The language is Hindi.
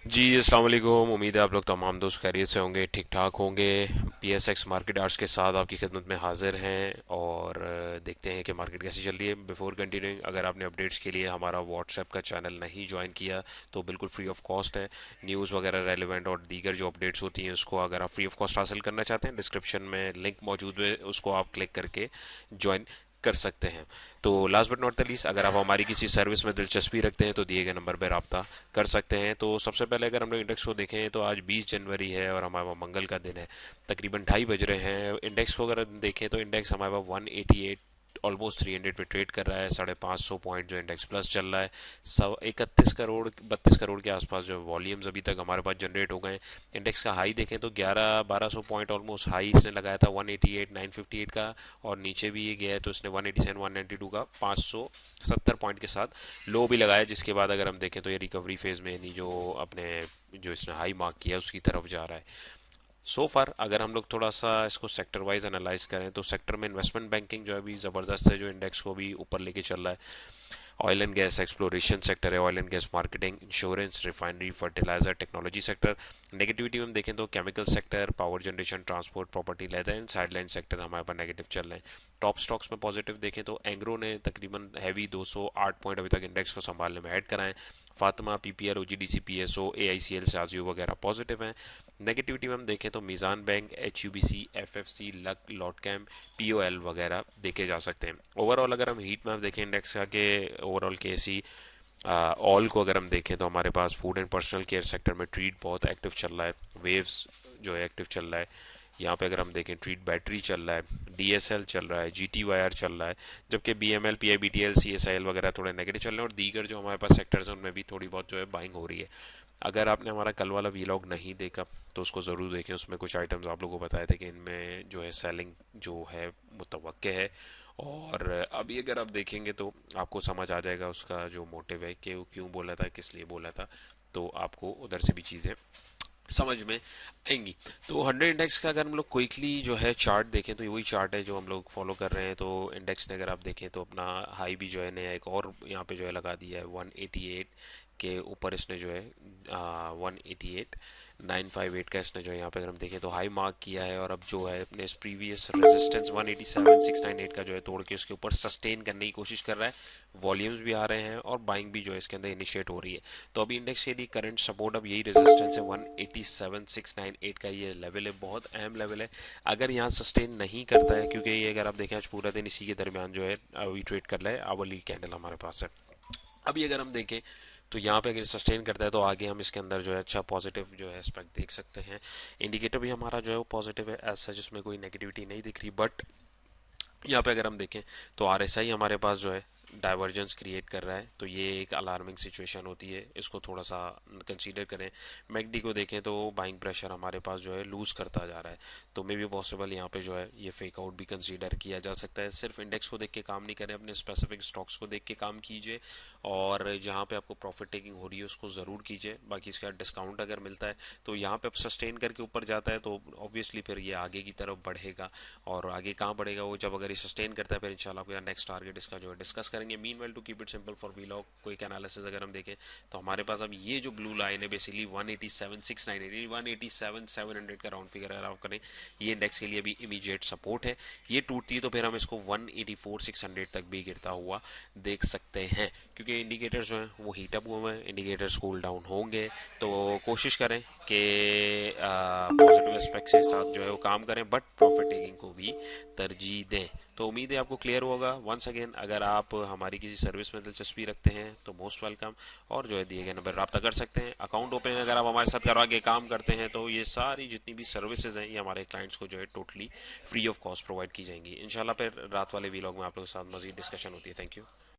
जी अस्सलाम वालेकुम। उम्मीद है आप लोग तमाम दोस्त खैरियत से होंगे, ठीक ठाक होंगे। पीएसएक्स मार्केट आर्ट्स के साथ आपकी खिदमत में हाजिर हैं और देखते हैं कि मार्केट कैसी चल रही है। बिफोर कंटिन्यूइंग, अगर आपने अपडेट्स के लिए हमारा व्हाट्सएप का चैनल नहीं ज्वाइन किया तो बिल्कुल फ्री ऑफ कॉस्ट है। न्यूज़ वगैरह रेलिवेंट और दीगर जो अपडेट्स होती हैं उसको अगर आप फ्री ऑफ कॉस्ट हासिल करना चाहते हैं, डिस्क्रिप्शन में लिंक मौजूद है, उसको आप क्लिक करके ज्वाइन कर सकते हैं। तो last but not the least, अगर आप हमारी किसी सर्विस में दिलचस्पी रखते हैं तो दिए गए नंबर पर रब्ता कर सकते हैं। तो सबसे पहले अगर हम लोग इंडेक्स को देखें तो आज 20 जनवरी है और हमारे वहाँ मंगल का दिन है। तकरीबन 2:30 बज रहे हैं। इंडेक्स को अगर देखें तो इंडेक्स हमारे वहाँ 188 ऑलमोस्ट 300 पे ट्रेड कर रहा है। 550 पॉइंट जो इंडेक्स प्लस चल रहा है। 31 करोड़ 32 करोड़ के आसपास जो वॉल्यूम्स अभी तक हमारे पास जनरेट हो गए। इंडेक्स का हाई देखें तो 11-1200 पॉइंट ऑलमोस्ट हाई इसने लगाया था 188 958 का, और नीचे भी ये गया है तो इसने 187 192 का 570 पॉइंट के साथ लो भी लगाया, जिसके बाद अगर हम देखें तो ये रिकवरी फेज में यानी जो अपने जो इसने हाई मार्क किया उसकी तरफ जा रहा है। सो फार अगर हम लोग थोड़ा सा इसको सेक्टर वाइज एनालाइज करें तो सेक्टर में इन्वेस्टमेंट बैंकिंग जो है अभी ज़बरदस्त है, जो इंडेक्स को भी ऊपर लेके चल रहा है। Oil and gas exploration sector है, oil and gas marketing, insurance, refinery, fertiliser, technology sector. Negativity में हम देखें तो chemical sector, power generation, transport, property, leather and sideline sector हमारे पास नेगेटिव चल रहे हैं। टॉप स्टॉक्स में पॉजिटिव देखें तो एंग्रो ने तकरीबन हैवी 208 पॉइंट अभी तक इंडेक्स को संभालने में ऐड कराएं। Fatima, PPR, OGDC, PSO, AICL, साजियो वगैरह पॉजिटिव हैं। नेगेटिविटी में हम देखें तो मीज़ान बैंक, एचयूबीसी, एफएफसी, लक, लॉटकैम, पीओएल वगैरह देखे जा सकते हैं। ओवरऑल अगर हम हीट मैप देखें इंडेक्स का के ओवरऑल केसी ऑल को अगर हम देखें तो हमारे पास food and personal care sector में ट्रीट बहुत एक्टिव चल रहा है। वेव्स जो है एक्टिव चल रहा है। यहाँ पे अगर हम देखें ट्रीट बैटरी चल रहा है, डीएसएल चल रहा है, जीटीवाईआर चल रहा है। जबकि बीएमएल, पीआईबीटीएल, सीएसआईएल वगैरह थोड़े नेगेटिव चल रहे हैं और दीगर जो हमारे पास सेक्टर्स हैं उनमें भी थोड़ी बहुत जो है बाइंग हो रही है। अगर आपने हमारा कल वाला वीलॉग नहीं देखा तो उसको ज़रूर देखें। उसमें कुछ आइटम्स आप लोगों को बताए थे कि इनमें जो है सेलिंग जो है मुतवक्के है। और अभी अगर आप देखेंगे तो आपको समझ आ जाएगा उसका जो मोटिव है कि वो क्यों बोला था, किस लिए बोला था। तो आपको उधर से भी चीज़ें समझ में आएंगी। तो 100 इंडेक्स का अगर हम लोग क्विकली जो है चार्ट देखें तो ये वही चार्ट है जो हम लोग फॉलो कर रहे हैं। तो इंडेक्स ने अगर आप देखें तो अपना हाई भी जो है नया एक और यहाँ पे जो है लगा दिया है 188 के ऊपर। इसने जो है 188 958 का इसने जो है यहाँ पे अगर हम देखें तो हाई मार्क किया है, और अब जो है अपने इस प्रीवियस रेजिस्टेंस 187 698 का जो है तोड़ के उसके ऊपर सस्टेन करने की कोशिश कर रहा है। वॉल्यूम्स भी आ रहे हैं और बाइंग भी जो है इसके अंदर इनिशिएट हो रही है। तो अभी इंडेक्स के लिए करंट सपोर्ट अब यही रेजिस्टेंस है 187 698 का। ये लेवल है, बहुत अहम लेवल है। अगर यहाँ सस्टेन नहीं करता है, क्योंकि ये अगर आप देखें आज पूरा दिन इसी के दरमियान जो है अभी ट्रेड कर रहा है, आवरली कैंडल हमारे पास है। अभी अगर हम देखें तो यहाँ पे अगर सस्टेन करता है तो आगे हम इसके अंदर जो है अच्छा पॉजिटिव जो है एस्पेक्ट देख सकते हैं। इंडिकेटर भी हमारा जो है वो पॉजिटिव है, एज सच इसमें कोई नेगेटिविटी नहीं दिख रही। बट यहाँ पे अगर हम देखें तो आरएसआई हमारे पास जो है डाइवर्जेंस क्रिएट कर रहा है, तो ये एक अलार्मिंग सिचुएशन होती है, इसको थोड़ा सा कंसीडर करें। मैकडी को देखें तो बाइंग प्रेशर हमारे पास जो है लूज करता जा रहा है, तो मे भी पॉसिबल यहाँ पे जो है ये फेक आउट भी कंसीडर किया जा सकता है। सिर्फ इंडेक्स को देख के काम नहीं करें, अपने स्पेसिफिक स्टॉक्स को देख के काम कीजिए, और जहाँ पे आपको प्रॉफिट टेकिंग हो रही है उसको ज़रूर कीजिए। बाकी इसका डिस्काउंट अगर मिलता है तो यहाँ पे अब सस्टेन करके ऊपर जाता है तो ऑब्वियसली फिर ये आगे की तरफ बढ़ेगा। और आगे कहाँ बढ़ेगा वो जब अगर ये सस्टेन करता है फिर इंशाल्लाह आपका नेक्स्ट टारगेट इसका जो है डिस्कस करेंगे। Meanwhile to keep it simple for vlog quick analysis अगर हम देखें तो हमारे पास अब ये जो ब्लू लाइन है बेसिकली 187 698 187 700 का राउंड फिगर अगर आप करें, ये इंडेक्स के लिए भी इमीडिएट सपोर्ट है। ये टूटती है तो फिर हम इसको 184 600 तक भी गिरता हुआ देख सकते हैं, क्योंकि इंडिकेटर्स जो हैं वो हीटअप हुए हैं, इंडिकेटर्स कूल डाउन होंगे। तो कोशिश करें कि पॉजिटिव एस्पेक्ट के साथ जो है वो काम करें, बट प्रॉफिट टेकिंग को भी तरजीह दें। तो उम्मीद है आपको क्लियर होगा। वंस अगेन अगर आप हमारी किसी सर्विस में दिलचस्पी रखते हैं तो मोस्ट वेलकम, और जो है दिए गए नंबर रब्ता कर सकते हैं। अकाउंट ओपन अगर आप हमारे साथ करवा के काम करते हैं तो ये सारी जितनी भी सर्विसेज हैं ये हमारे क्लाइंट्स को जो है totally free of cost provide की जाएंगी। इंशाल्लाह फिर रात वाले वीलॉग में आप लोगों के साथ मजीद डिस्कशन होती है। Thank you.